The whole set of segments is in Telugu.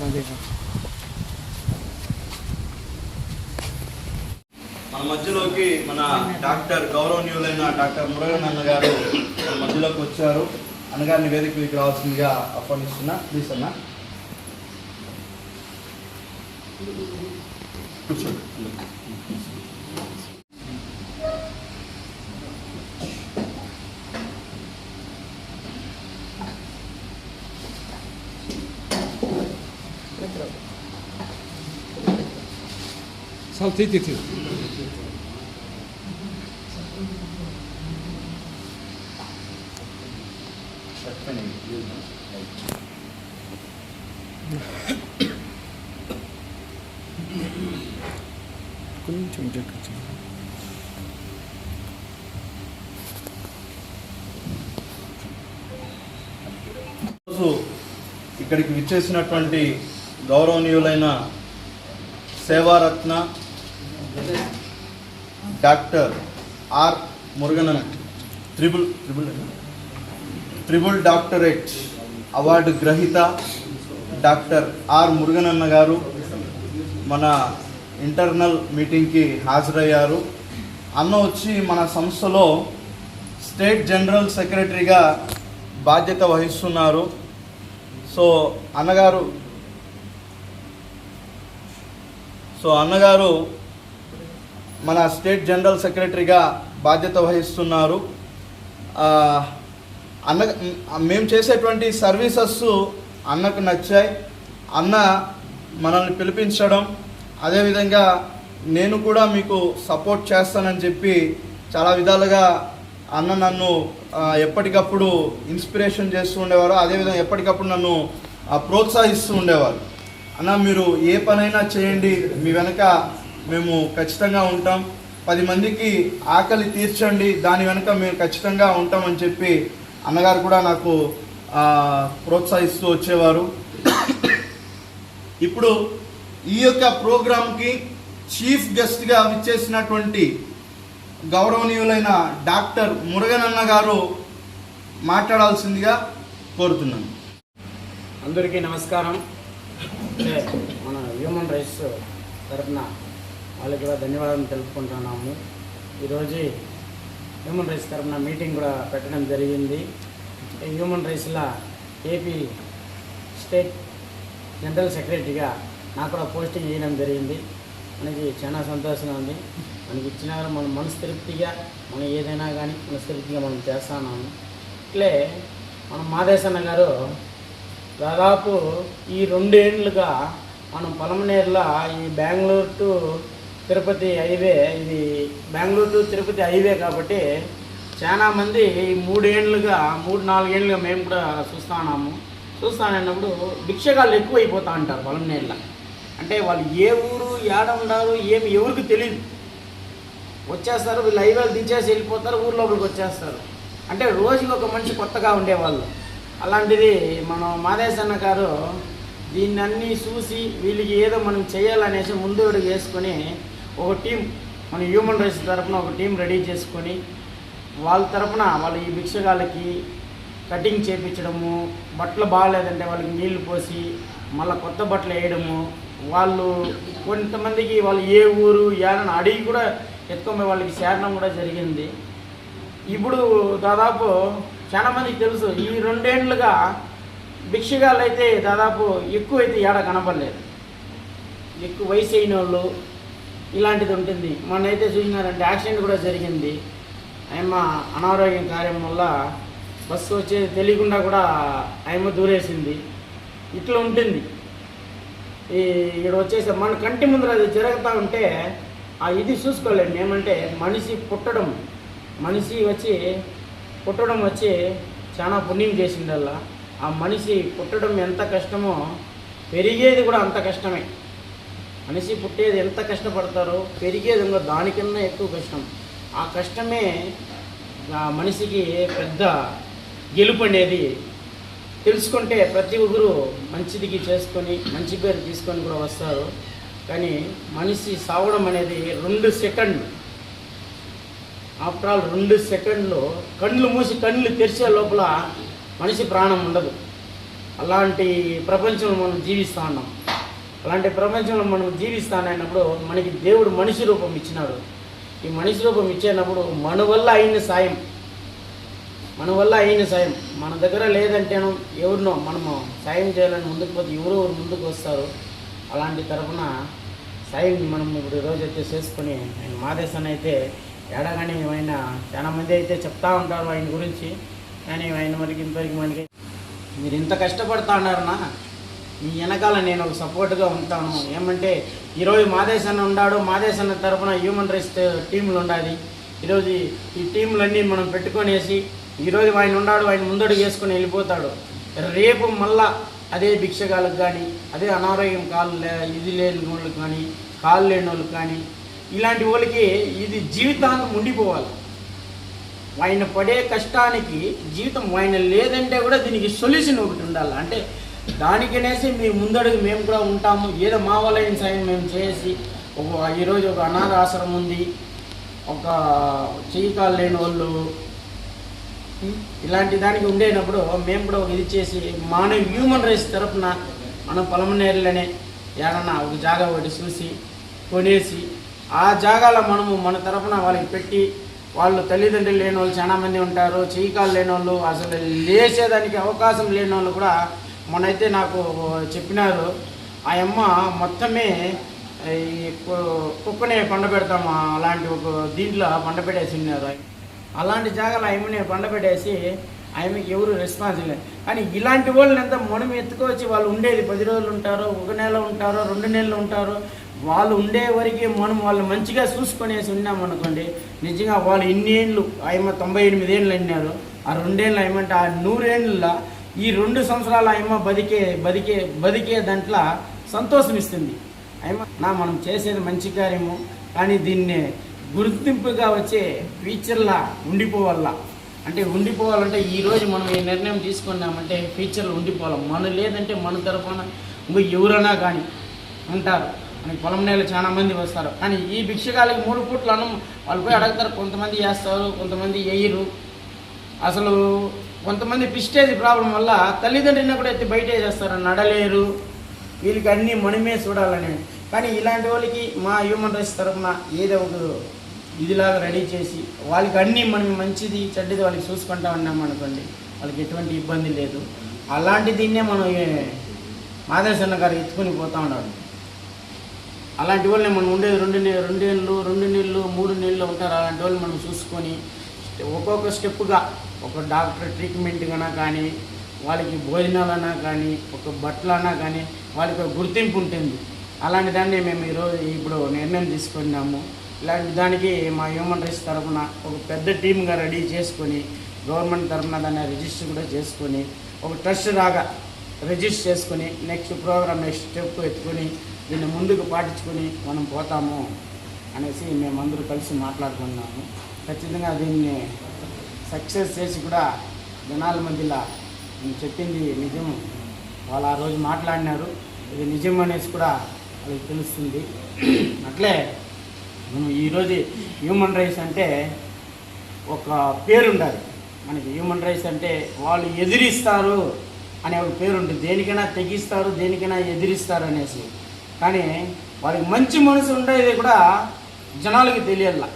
మన మధ్యలోకి మన డాక్టర్ గౌరవనీయులైన డాక్టర్ మురళన్ అన్న గారు మన మధ్యలోకి వచ్చారు. అన్నగారిని వేదికకి రావాల్సిందిగా ఆహ్వానిస్తున్నా. ప్లీజ్ అన్న కూర్చోండి. Saltite. కొంచెం జక్కచ్చు. రోజు ఇక్కడికి విచ్చేసినటువంటి గౌరవనీయులైన Sevaratna doctor R Muruganan triple doctorate award గ్రహీత డాక్టర్ ఆర్ మురుగనన్న గారు మన ఇంటర్నల్ మీటింగ్కి హాజరయ్యారు. అన్న వచ్చి మన సంస్థలో స్టేట్ జనరల్ సెక్రటరీగా బాధ్యత వహిస్తున్నారు. సో అన్నగారు మన స్టేట్ జనరల్ సెక్రటరీగా బాధ్యత వహిస్తున్నారు. మేము చేసేటువంటి సర్వీసెస్ అన్నకు నచ్చాయి. అన్న మనల్ని పిలిపించడం, అదేవిధంగా నేను కూడా మీకు సపోర్ట్ చేస్తానని చెప్పి చాలా విధాలుగా అన్న నన్ను ఎప్పటికప్పుడు ఇన్స్పిరేషన్ చేస్తూ ఉండేవారు. అదేవిధంగా ఎప్పటికప్పుడు నన్ను ప్రోత్సహిస్తూ ఉండేవారు. అన్న మీరు ఏ పనైనా చేయండి, మీ వెనక మేము ఖచ్చితంగా ఉంటాం, 10 మందికి ఆకలి తీర్చండి, దాని వెనుక మేము ఖచ్చితంగా ఉంటామని చెప్పి అన్నగారు కూడా నాకు ప్రోత్సహిస్తూ వచ్చేవారు. ఇప్పుడు ఈ యొక్క ప్రోగ్రాంకి చీఫ్ గెస్ట్గా విచ్చేసినటువంటి గౌరవనీయులైన డాక్టర్ మురుగనన్న గారు మాట్లాడాల్సిందిగా కోరుతున్నాను. అందరికీ నమస్కారం. మన హ్యూమన్ రైట్స్ తరఫున వాళ్ళకి కూడా ధన్యవాదాలు తెలుపుకుంటున్నాము. ఈరోజు హ్యూమన్ రైట్స్ తరఫున మీటింగ్ కూడా పెట్టడం జరిగింది. హ్యూమన్ రైట్స్లో ఏపీ స్టేట్ జనరల్ సెక్రటరీగా నాకు కూడా పోస్టింగ్ చేయడం జరిగింది. మనకి చాలా సంతోషంగా ఉంది. మనకి ఇచ్చిన మనం మనస్తృప్తిగా మనం ఏదైనా కానీ మనస్తృప్తిగా మనం చేస్తున్నాము. ఇట్లే మన మాదేశన్న గారు దాదాపు ఈ 2 ఏళ్ళుగా మనం పలమనేరులో ఈ బెంగళూరు టు తిరుపతి హైవే, ఇది బెంగళూరు టు తిరుపతి హైవే కాబట్టి చాలామంది ఈ 3 ఏళ్ళుగా 3-4 ఏళ్ళుగా మేము కూడా చూస్తానన్నప్పుడు భిక్షగాళ్ళు ఎక్కువైపోతూ ఉంటారు పలమనేరులో. అంటే వాళ్ళు ఏ ఊరు ఏడ ఉన్నారు ఏమి ఎవరికి తెలియదు. వచ్చేస్తారు, వీళ్ళు హైవేలు దించేసి వెళ్ళిపోతారు, ఊరు లోపలికి వచ్చేస్తారు. అంటే రోజుకి ఒక మనిషి కొత్తగా ఉండేవాళ్ళు. అలాంటిది మనం మాదేశన్న గారు దీన్ని అన్నీ చూసి వీళ్ళకి ఏదో మనం చేయాలనేసి ముందు అడుగు వేసుకొని ఒక టీం, మన హ్యూమన్ రైట్స్ తరఫున ఒక టీం రెడీ చేసుకొని వాళ్ళ తరఫున వాళ్ళు ఈ భిక్షగాళ్ళకి కటింగ్ చేయించడము, బట్టలు బాగాలేదంటే వాళ్ళకి నీళ్లు పోసి మళ్ళీ కొత్త బట్టలు వేయడము, వాళ్ళు కొంతమందికి వాళ్ళు ఏ ఊరు ఏడని అడిగి కూడా ఎత్తుకొని వాళ్ళకి చేరడం కూడా జరిగింది. ఇప్పుడు దాదాపు చాలామందికి తెలుసు, ఈ 2 ఏళ్ళుగా భిక్షగాళ్ళు అయితే దాదాపు ఎక్కువైతే ఏడ కనపడలేదు. ఎక్కువ వయసు అయిన వాళ్ళు ఇలాంటిది ఉంటుంది. మొన్నైతే చూసినారంటే యాక్సిడెంట్ కూడా జరిగింది. ఆయమ్మ అనారోగ్యం కార్యం వల్ల బస్సు వచ్చేది తెలియకుండా కూడా ఆయమ్మ దూరేసింది. ఇట్లా ఉంటుంది. ఇక్కడ వచ్చేసి మన కంటి ముందర అది జరుగుతూ ఉంటే ఇది చూసుకోలేము. ఏమంటే మనిషి పుట్టడం వచ్చి చాలా పుణ్యం చేసిందల్లా. ఆ మనిషి పుట్టడం ఎంత కష్టమో పెరిగేది కూడా అంత కష్టమే. మనిషి పుట్టేది ఎంత కష్టపడతారో పెరిగేది ఇంకా దానికన్నా ఎక్కువ కష్టం. ఆ కష్టమే మనిషికి పెద్ద గెలుపు అనేది తెలుసుకుంటే ప్రతి ఒక్కరు మంచిదికి చేసుకొని మంచి పేరు తీసుకొని కూడా వస్తారు. కానీ మనిషి సావడం అనేది 2 సెకండ్లు. ఆఫ్టర్ ఆల్ 2 సెకండ్లు కళ్ళు మూసి కళ్ళు తెరిచే లోపల మనిషి ప్రాణం ఉండదు. అలాంటి ప్రపంచంలో మనం జీవిస్తూ ఉన్నాం. అలాంటి ప్రపంచంలో మనం జీవిస్తానన్నప్పుడు మనకి దేవుడు మనిషి రూపం ఇచ్చినాడు. ఈ మనిషి రూపం ఇచ్చేటప్పుడు మన వల్ల అయిన సాయం మన దగ్గర లేదంటేనో ఎవరినో మనము సాయం చేయాలని ముందుకు పోతే ఎవరు ముందుకు వస్తారు. అలాంటి తరఫున సాయం మనం ఇప్పుడు ఈరోజైతే చేసుకొని ఆయన మాదేశన్ అయితే ఏడగానే ఆయన చాలామంది అయితే చెప్తా ఉంటారు ఆయన గురించి. కానీ ఆయన మనకి ఇంతవరకు మనకి మీరు ఇంత కష్టపడతా ఉన్నారన్నా, మీ వెనకాల నేను ఒక సపోర్ట్గా ఉంటాను. ఏమంటే ఈరోజు మాదేశన్ ఉన్నాడు, మాదేశన్ తరఫున హ్యూమన్ రైట్స్ టీంలు ఉండాలి. ఈరోజు ఈ టీంలన్నీ మనం పెట్టుకొనేసి ఈరోజు ఆయన ఉన్నాడు, ఆయన ముందడుగు వేసుకొని వెళ్ళిపోతాడు. రేపు మళ్ళా అదే భిక్షగాలకు కానీ, అదే అనారోగ్యం ఇది లేని వాళ్ళకి కానీ, కాళ్ళు లేని వాళ్ళకి కానీ, ఇలాంటి వాళ్ళకి ఇది జీవితాంతం ఉండిపోవాలి. ఆయన పడే కష్టానికి జీవితం ఆయన లేదంటే కూడా దీనికి సొల్యూషన్ ఒకటి ఉండాలి. అంటే దానికనేసి మీ ముందడుగు మేము కూడా ఉంటాము. ఏదో మా వాళ్ళైన సాయం మేము చేసి ఈరోజు ఒక అనాథ ఆశ్రమం ఉంది, ఒక చెయ్యి కాళ్ళు లేని వాళ్ళు ఇలాంటి దానికి ఉండేటప్పుడు మేము కూడా ఒక ఇది చేసి మన హ్యూమన్ రైట్స్ తరఫున మనం పొలమనేరులోనే ఏదన్నా ఒక జాగా ఒకటి చూసి కొనేసి ఆ జాగాలో మనము మన తరఫున వాళ్ళకి పెట్టి, వాళ్ళు తల్లిదండ్రులు లేని వాళ్ళు చాలామంది ఉంటారు, చెయ్యి కాళ్ళు లేని వాళ్ళు, అసలు లేచేదానికి అవకాశం లేని వాళ్ళు కూడా మొన్నైతే నాకు చెప్పినారు. ఆ అమ్మ మొత్తమే ఈ కుక్కనే పండబెడతాము అలాంటి ఒక దీంట్లో పండబెట్టేసి ఉన్నారు. అలాంటి జాగాలో ఆయమ్మని పండబెట్టేసి ఆయమ్మకి ఎవరు రెస్పాన్స్ లేదు. కానీ ఇలాంటి వాళ్ళని ఎంత మనం ఎత్తుకోవచ్చి వాళ్ళు ఉండేది 10 రోజులు ఉంటారో, 1 నెల ఉంటారో, 2 నెలలు ఉంటారో, వాళ్ళు ఉండే వరకు మనం వాళ్ళు మంచిగా చూసుకొనేసి ఉన్నామనుకోండి, నిజంగా వాళ్ళు ఇన్ని ఏళ్ళు ఆయమ్మ 98 ఏళ్ళు అన్నారు. ఆ 2 ఏళ్ళు ఏమంటే ఆ 100 ఏళ్ళ ఈ 2 సంవత్సరాలు ఆయమ్మ బతికే దాంట్లో సంతోషం ఇస్తుంది. అయ్యమ్మ మనం చేసేది మంచి కార్యము, కానీ దీన్ని గుర్తింపుగా వచ్చే ఫ్యూచర్లా ఉండిపోవాలా. అంటే ఉండిపోవాలంటే ఈరోజు మనం ఈ నిర్ణయం తీసుకున్నామంటే ఫ్యూచర్లో ఉండిపోవాలి. మనం లేదంటే మన తరఫున ఇంకో ఎవరైనా కానీ ఉంటారు. మనకి పొలం నేల చాలా మంది వస్తారు. కానీ ఈ భిక్షగాలకి 3 పూట్ల అన్నం వాళ్ళు పోయి అడుగుతారు. కొంతమంది వేస్తారు, కొంతమంది వేయరు. అసలు కొంతమంది ప్రిస్టేజ్ ప్రాబ్లం వల్ల తల్లిదండ్రులను కూడా ఎత్తి బయట వేసేస్తారు, నడలేరు. వీళ్ళకి అన్నీ మనమే చూడాలని. కానీ ఇలాంటి వాళ్ళకి మా హ్యూమన్ రైట్స్ తరఫున ఏదో ఒక ఇదిలాగా రెడీ చేసి వాళ్ళకి అన్నీ మనం మంచిది చెడ్డది వాళ్ళకి చూసుకుంటా ఉన్నాం అనుకోండి, వాళ్ళకి ఎటువంటి ఇబ్బంది లేదు. అలాంటి దీన్నే మనం మాదేశన్న గారు ఎత్తుకొని పోతూ ఉన్నాడు. అలాంటి వాళ్ళని మనం ఉండేది 2 నెలలు 3 నెలలు ఉంటారు. అలాంటి వాళ్ళు మనం చూసుకొని ఒక్కొక్క స్టెప్గా ఒక డాక్టర్ ట్రీట్మెంట్ కన్నా కానీ, వాళ్ళకి భోజనాలన్నా కానీ, ఒక బట్టలన్నా కానీ వాళ్ళకి ఒక గుర్తింపు ఉంటుంది. అలాంటి దాన్ని మేము ఇప్పుడు నిర్ణయం తీసుకున్నాము. ఇలాంటి దానికి మా హ్యూమన్ రైట్స్ తరఫున ఒక పెద్ద టీమ్గా రెడీ చేసుకొని గవర్నమెంట్ తరఫున దాన్ని రిజిస్టర్ కూడా చేసుకొని ఒక ట్రస్ట్ రాగా రిజిస్టర్ చేసుకొని నెక్స్ట్ ప్రోగ్రామ్ నెక్స్ట్ స్టెప్ ఎత్తుకొని దీన్ని ముందుకు పాటించుకొని మనం పోతాము అనేసి మేమందరూ కలిసి మాట్లాడుకున్నాము. ఖచ్చితంగా దీన్ని సక్సెస్ చేసి కూడా జనాల మధ్యలో నేను చెప్పింది నిజం, వాళ్ళు ఆ రోజు మాట్లాడినారు, ఇది నిజం అనేసి కూడా వాళ్ళకి తెలుస్తుంది. అట్లే మనం ఈరోజు హ్యూమన్ రైట్స్ అంటే ఒక పేరు ఉండాలి మనకి. హ్యూమన్ రైట్స్ అంటే వాళ్ళు ఎదిరిస్తారు అనే ఒక పేరు ఉంటుంది. దేనికైనా తెగిస్తారు, దేనికైనా ఎదిరిస్తారు అనేసి. కానీ వాళ్ళకి మంచి మనసు ఉండేది కూడా జనాలకి తెలియాల.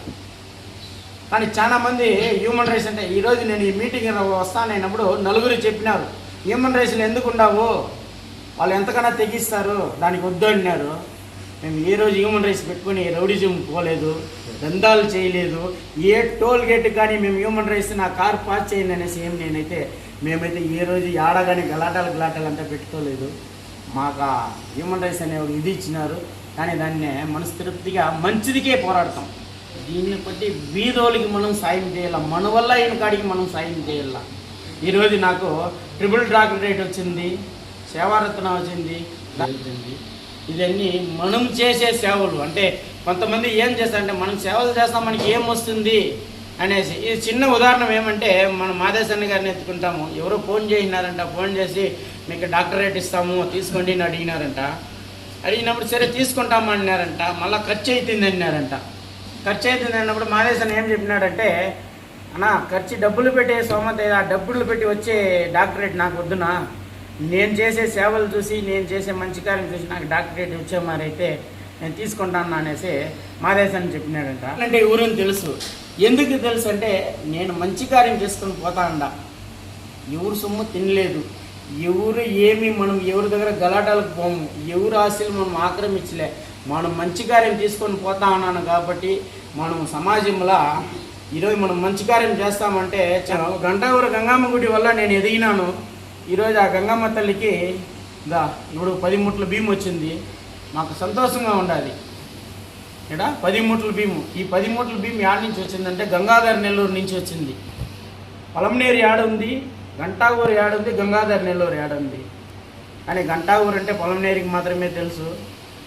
కానీ చాలామంది హ్యూమన్ రైట్స్ అంటే ఈరోజు నేను ఈ మీటింగ్ వస్తానైనప్పుడు నలుగురు చెప్పినారు, హ్యూమన్ రైట్స్లు ఎందుకు ఉండవు, వాళ్ళు ఎంతకన్నా తెగిస్తారు, దానికి వద్దు అన్నారు. మేము ఏ రోజు హ్యూమన్ రైట్స్ పెట్టుకుని రౌడిజం పోలేదు, దందాలు చేయలేదు, ఏ టోల్ గేట్ కానీ మేము హ్యూమన్ రైట్స్ నా కారు పాస్ చేయండి అనేసి మేమైతే ఏ రోజు ఆడగానే గలాటాలు అంతా పెట్టుకోలేదు. మాకు హ్యూమన్ రైట్స్ అనే ఒక ఇది ఇచ్చినారు. కానీ దాన్ని మనస్తృప్తిగా మంచిదికే పోరాడతాం. దీన్ని బట్టి బీదోళ్ళకి మనం సాయం చేయాల, మన వల్ల అయిన కాడికి మనం సాయం చేయాల. ఈరోజు నాకు ట్రిపుల్ డాక్టరేట్ వచ్చింది, సేవారత్న వచ్చింది. ఇవన్నీ మనం చేసే సేవలు. అంటే కొంతమంది ఏం చేస్తారంటే మనం సేవలు చేస్తాం మనకి ఏం వస్తుంది అనేసి. ఇది చిన్న ఉదాహరణ ఏమంటే మనం మాదేశన్న గారిని ఎత్తుకుంటాము. ఎవరో ఫోన్ చేసినారంట, ఫోన్ చేసి మీకు డాక్టరేట్ ఇస్తాము తీసుకోండి అని అడిగినప్పుడు సరే తీసుకుంటాము అన్నారంట. మళ్ళీ ఖర్చు అవుతుంది అన్నారంట. ఖర్చు అవుతుంది అన్నప్పుడు మాదేశన్న ఏం చెప్పినాడంటే, అన్నా ఖర్చు డబ్బులు పెట్టే సోమత, ఆ డబ్బులు పెట్టి వచ్చే డాక్టరేట్ నాకు వద్దునా, నేను చేసే సేవలు చూసి, నేను చేసే మంచి కార్యం చూసి నాకు డాక్టరేట్ వచ్చే మారైతే నేను తీసుకుంటాను అనేసి మాదేశాన్ని చెప్పినాడంట. అంటే ఎవరని తెలుసు. ఎందుకు తెలుసు అంటే నేను మంచి కార్యం చేసుకొని పోతా ఉండా. ఎవరు సొమ్ము తినలేదు, ఎవరు ఏమి మనం ఎవరి దగ్గర గలాటాలకు పోము, ఎవరు ఆశలు మనం ఆక్రమించలే, మనం మంచి కార్యం తీసుకొని పోతా ఉన్నాను. కాబట్టి మనం సమాజంలో ఈరోజు మనం మంచి కార్యం చేస్తామంటే గంటావూరు గంగమ్మ గుడి వల్ల నేను ఎదిగినాను. ఈరోజు ఆ గంగమ్మ తల్లికి ఇప్పుడు 10 మూటల బియ్యం వచ్చింది. మాకు సంతోషంగా ఉండాలి. ఇక్కడ 10 మూటల బియ్యం. ఈ 10 మూటల బియ్యం యాడ్ నుంచి వచ్చిందంటే గంగాధర్ నెల్లూరు నుంచి వచ్చింది. పొలంనేరు యాడ్ ఉంది, గంటావూరు యాడ్ ఉంది, గంగాధర్ నెల్లూరు యాడ్ ఉంది. కానీ గంటావూరు అంటే పొలంనేరుకి మాత్రమే తెలుసు.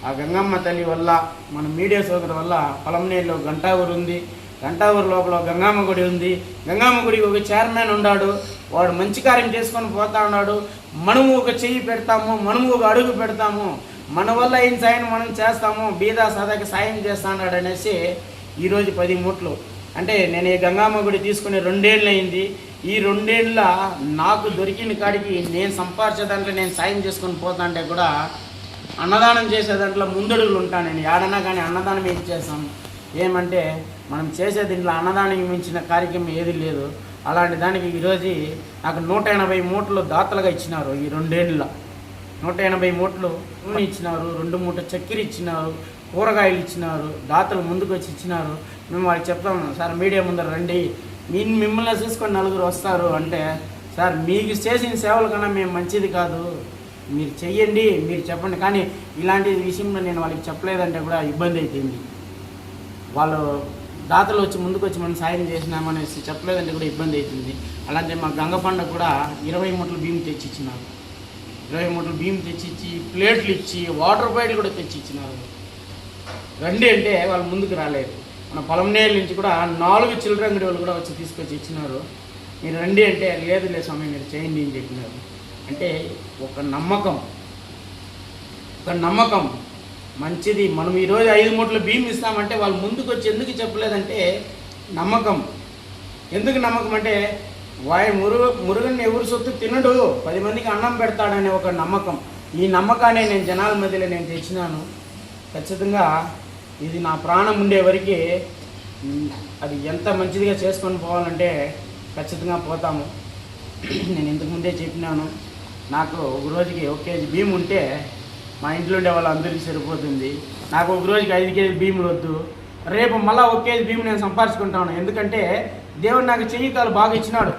ఆ గంగమ్మ తల్లి వల్ల, మన మీడియా సోదరు వల్ల పొలంనేరులో గంటావూరు ఉంది. గంటావూరు లోపల గంగమ్మ గుడి ఉంది. గంగమ్మ గుడికి ఒక చైర్మన్ ఉన్నాడు. వాడు మంచి కార్యం చేసుకొని పోతా ఉన్నాడు. మనము ఒక చెయ్యి పెడతాము, మనము ఒక అడుగు పెడతాము, మన వల్ల ఏం సాయం మనం చేస్తాము, బీద సాదాకి సాయం చేస్తా ఉన్నాడు అనేసి ఈరోజు 10 మూటలు. అంటే నేను ఈ గంగమ్మ గుడి తీసుకుని 2 ఏళ్ళు అయింది. ఈ 2 ఏళ్ళ నాకు దొరికిన కాడికి నేను సంపాదించే దాంట్లో నేను సాయం చేసుకొని పోతా అంటే కూడా అన్నదానం చేసే దాంట్లో ముందడుగులు ఉంటాను. నేను ఏడన్నా కానీ అన్నదానం ఏం చేస్తాను. ఏమంటే మనం చేసే దీంట్లో అన్నదానం మించిన కార్యక్రమం ఏది లేదు. అలాంటి దానికి ఈరోజు నాకు 180 మూటలు దాతలుగా ఇచ్చినారు. ఈ 2 ఏళ్ళ 180 మూటలు నూనె ఇచ్చినారు, 2 మూటలు చక్కెర ఇచ్చినారు, కూరగాయలు ఇచ్చినారు. దాతలు ముందుకు వచ్చి ఇచ్చినారు. మేము వాళ్ళకి చెప్తాము, సార్ మీడియా ముందర రండి, మిమ్మల్ని చూసుకొని 4 వస్తారు అంటే, సార్ మీకు చేసిన సేవల కన్నా మేము మంచిది కాదు, మీరు చెయ్యండి, మీరు చెప్పండి. కానీ ఇలాంటి విషయంలో నేను వాళ్ళకి చెప్పలేదంటే కూడా ఇబ్బంది అవుతుంది. వాళ్ళు దాతలు వచ్చి ముందుకు వచ్చి మనం సాయం చేసినామనేసి చెప్పలేదంటే కూడా ఇబ్బంది అవుతుంది. అలాంటి మా గంగ పండుగ కూడా 20 మూటలు బియ్యం తెచ్చి ఇచ్చినారు. 20 మూటలు బియ్యం తెచ్చిచ్చి, ప్లేట్లు ఇచ్చి, వాటర్ బాటిల్ కూడా తెచ్చి ఇచ్చినారు. రండి అంటే వాళ్ళు ముందుకు రాలేదు. మన పొలంనేరు నుంచి కూడా 4 చిల్లర అంగడి వాళ్ళు కూడా వచ్చి తీసుకొచ్చి ఇచ్చినారు. మీరు రండి అంటే లేదు స్వామి మీరు చేయండి అని చెప్పినారు. అంటే ఒక నమ్మకం మంచిది. మనం ఈరోజు 5 మూటలు బియ్యం ఇస్తామంటే వాళ్ళు ముందుకు వచ్చి ఎందుకు చెప్పలేదంటే నమ్మకం. ఎందుకు నమ్మకం అంటే మురుగన్ని ఎవరు సొత్తు తినడు, 10 మందికి అన్నం పెడతాడనే ఒక నమ్మకం. ఈ నమ్మకాన్ని నేను జనాల మధ్యలో నేను తెచ్చినాను. ఖచ్చితంగా ఇది నా ప్రాణం ఉండే వరకు అది ఎంత మంచిదిగా చేసుకొని పోవాలంటే ఖచ్చితంగా పోతాము. నేను ఇంతకుముందే చెప్పినాను, నాకు ఒక రోజుకి 1 కేజీ బియ్యం ఉంటే మా ఇంట్లో ఉండే వాళ్ళందరికీ సరిపోతుంది. నాకు ఒక రోజుకి 5 కేజీ బియ్యం వద్దు. రేపు మళ్ళీ 1 కేజీ బియ్యం నేను సంపాదించుకుంటాను. ఎందుకంటే దేవుడు నాకు చెయ్యి కాలు బాగా ఇచ్చినాడు.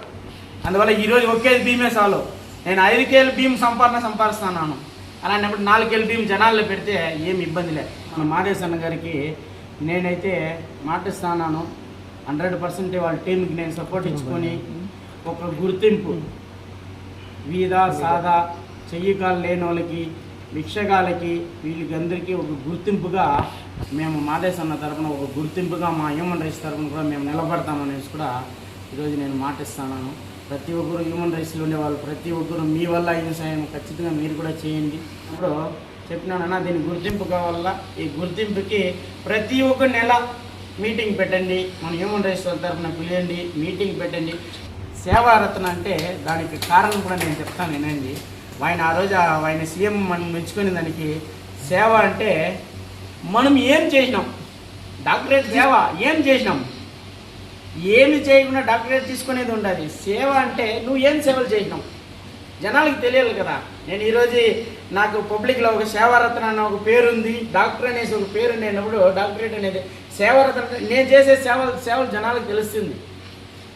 అందువల్ల ఈరోజు 1 కేజీ బియ్యమే చాలు. నేను 5 కేజీల బియ్యం సంపాదిస్తున్నాను. అలాంటప్పుడు 4 కేజీల బియ్యం జనాల్లో పెడితే ఏమి ఇబ్బంది లేదు. మన మాదేశన్న గారికి నేనైతే మాటిస్తున్నాను, 100% వాళ్ళ టీంకి నేను సపోర్ట్ ఇచ్చుకొని ఒక గుర్తింపు, వీధా సాదా చెయ్యి కాలు లేని వాళ్ళకి, భిక్షగాలకి, వీళ్ళకందరికీ ఒక గుర్తింపుగా మేము మాదేశన్న తరఫున ఒక గుర్తింపుగా మా హ్యూమన్ రైట్స్ తరఫున కూడా మేము నిలబడతామనేసి కూడా ఈరోజు నేను మాటిస్తున్నాను. ప్రతి ఒక్కరు హ్యూమన్ రైట్స్లో ఉండేవాళ్ళు ప్రతి ఒక్కరు మీ వల్ల అయిన సాయం ఖచ్చితంగా మీరు కూడా చేయండి. ఇప్పుడు చెప్పినానన్నా దీని గుర్తింపు కావాలా. ఈ గుర్తింపుకి ప్రతి ఒక్క నెల మీటింగ్ పెట్టండి, మన హ్యూమన్ రైట్స్ తరఫున పిలియండి, మీటింగ్ పెట్టండి. సేవారత్న అంటే దానికి కారణం కూడా నేను చెప్తాను వినండి. ఆయన ఆ రోజు ఆయన సీఎం మనం మెచ్చుకునే దానికి సేవ అంటే మనం ఏం చేసినాం, డాక్టరేట్ సేవ ఏం చేసినాం, ఏమి చేయకుండా డాక్టరేట్ తీసుకునేది ఉండాలి. సేవ అంటే నువ్వు ఏం సేవలు చేసినావు జనాలకి తెలియాలి కదా. నేను ఈరోజు నాకు పబ్లిక్లో ఒక సేవారత్న అన్న ఒక పేరు ఉంది, డాక్టర్ అనేసి ఒక పేరు ఉండేటప్పుడు డాక్టరేట్ అనేది సేవారత్న. నేను చేసే సేవలు జనాలకు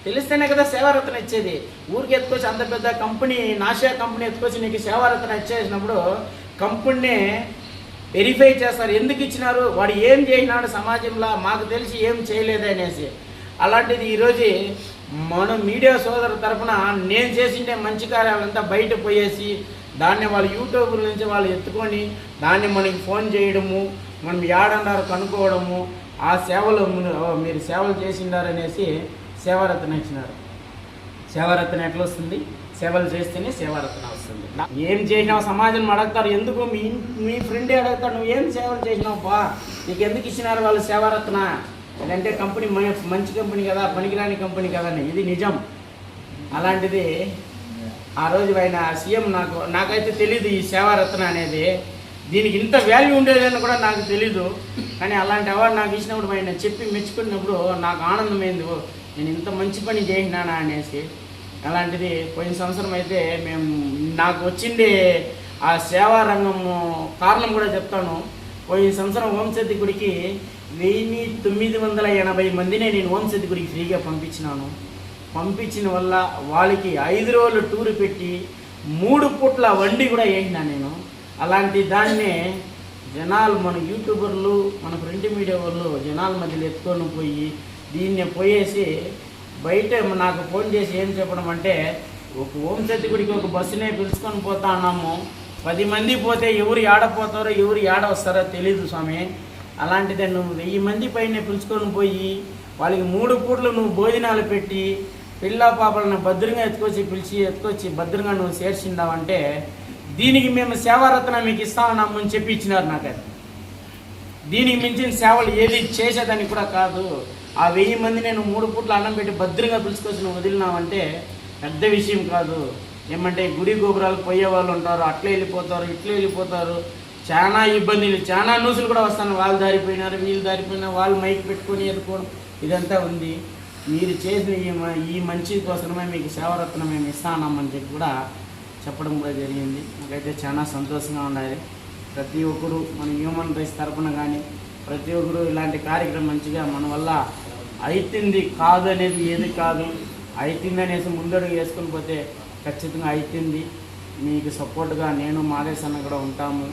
తెలిస్తేనే కదా సేవారత్న ఇచ్చేది. ఊరికి ఎత్తుకొచ్చి అంత పెద్ద కంపెనీ, నాషియా కంపెనీ ఎత్తుకొచ్చి నీకు సేవారత్న ఇచ్చేసినప్పుడు కంపెనీని వెరిఫై చేస్తారు, ఎందుకు ఇచ్చినారు, వాడు ఏం చేసినాడు సమాజంలో, మాకు తెలిసి ఏం చేయలేదు అనేసి. అలాంటిది ఈరోజు మన మీడియా సోదరు తరఫున నేను చేసిండే మంచి కార్యాలంతా బయట పోయేసి దాన్ని వాళ్ళు యూట్యూబ్ నుంచి వాళ్ళు ఎత్తుకొని దాన్ని మనకి ఫోన్ చేయడము, మనం ఏడన్నారు కనుక్కోవడము, ఆ సేవలు మీరు సేవలు చేసిండారనేసి సేవారత్న ఇచ్చినారు. సేవారత్న ఎట్లా వస్తుంది? సేవలు చేస్తేనే సేవారత్న వస్తుంది. ఏం చేసినావు సమాజం అడుగుతారు, ఎందుకు మీ ఫ్రెండే అడుగుతాడు, నువ్వు ఏం సేవలు చేసినావు బా, నీకు ఎందుకు ఇచ్చినారు వాళ్ళు సేవారత్న? అదంటే కంపెనీ మంచి కంపెనీ కదా, పనికిరాని కంపెనీ కదా అని. ఇది నిజం. అలాంటిది ఆ రోజు ఆయన సీఎం నాకైతే తెలీదు ఈ సేవారత్న అనేది, దీనికి ఇంత వాల్యూ ఉండేదని కూడా నాకు తెలీదు. కానీ అలాంటి అవార్డు నాకు ఇచ్చినప్పుడు ఆయన చెప్పి మెచ్చుకున్నప్పుడు నాకు ఆనందమైంది, నేను ఇంత మంచి పని చేసినానా అనేసి. అలాంటిది పోయిన సంవత్సరం అయితే నాకు వచ్చిండే ఆ సేవా రంగము కారణం కూడా చెప్తాను. పోయిన సంవత్సరం ఓంశక్తి గుడికి 1980 మందిని నేను ఓంశక్తి గుడికి ఫ్రీగా పంపించినాను. పంపించిన వల్ల వాళ్ళకి 5 రోజులు టూర్ పెట్టి 3 పూట్ల వండి కూడా వేసినా నేను. అలాంటి దాన్నే జనాలు, మన యూట్యూబర్లు, మన ప్రింట్ మీడియా వాళ్ళు జనాల మధ్యలో ఎత్తుకొని పోయి దీన్ని పోయేసి బయట నాకు ఫోన్ చేసి ఏం చెప్పడం అంటే, ఒక ఓంశక్తి గుడికి ఒక బస్సునే పిలుచుకొని పోతా అన్నాము, 10 మంది పోతే ఎవరు ఏడపోతారో ఎవరు ఏడ వస్తారో తెలీదు స్వామి. అలాంటిదే నువ్వు 1000 మంది పైన పిలుచుకొని పోయి వాళ్ళకి 3 పూటలు నువ్వు భోజనాలు పెట్టి పిల్ల పాపలను భద్రంగా ఎత్తుకొచ్చి భద్రంగా నువ్వు చేర్చిందావంటే, దీనికి మేము సేవారత్న మీకు ఇస్తామన్నామని చెప్పి ఇచ్చినారు నాకు. అది దీనికి మించిన సేవలు ఏది చేసేదానికి కూడా కాదు. ఆ 1000 మంది నేను 3 పూట్ల అన్నం పెట్టి భద్రంగా పిలుచుకొచ్చి నువ్వు వదిలినావంటే పెద్ద విషయం కాదు. ఏమంటే గుడి గోపురాలు పోయే వాళ్ళు ఉంటారు, అట్లా వెళ్ళిపోతారు, ఇట్లా వెళ్ళిపోతారు, చాలా ఇబ్బందులు, చాలా న్యూస్లు కూడా వస్తాను, వాళ్ళు దారిపోయినారు, వీళ్ళు దారిపోయినారు, వాళ్ళు మైక్ పెట్టుకొని ఎదుర్కోవడం ఇదంతా ఉంది. మీరు చేసిన ఈ మంచి కోసమే మీకు సేవారత్న మేము ఇస్తామని చెప్పి కూడా చెప్పడం కూడా జరిగింది. నాకైతే చాలా సంతోషంగా ఉండాలి. ప్రతి ఒక్కరు మన హ్యూమన్ రైట్స్ తరఫున కానీ ప్రతి ఒక్కరు ఇలాంటి కార్యక్రమం మంచిగా మన వల్ల అవుతుంది కాదు అనేది ఏది కాదు, అవుతుంది అనేసి ముందడుగు వేసుకొని పోతే ఖచ్చితంగా అవుతుంది. మీకు సపోర్ట్గా నేను మాదేశ్ అన్న కూడా ఉంటాము.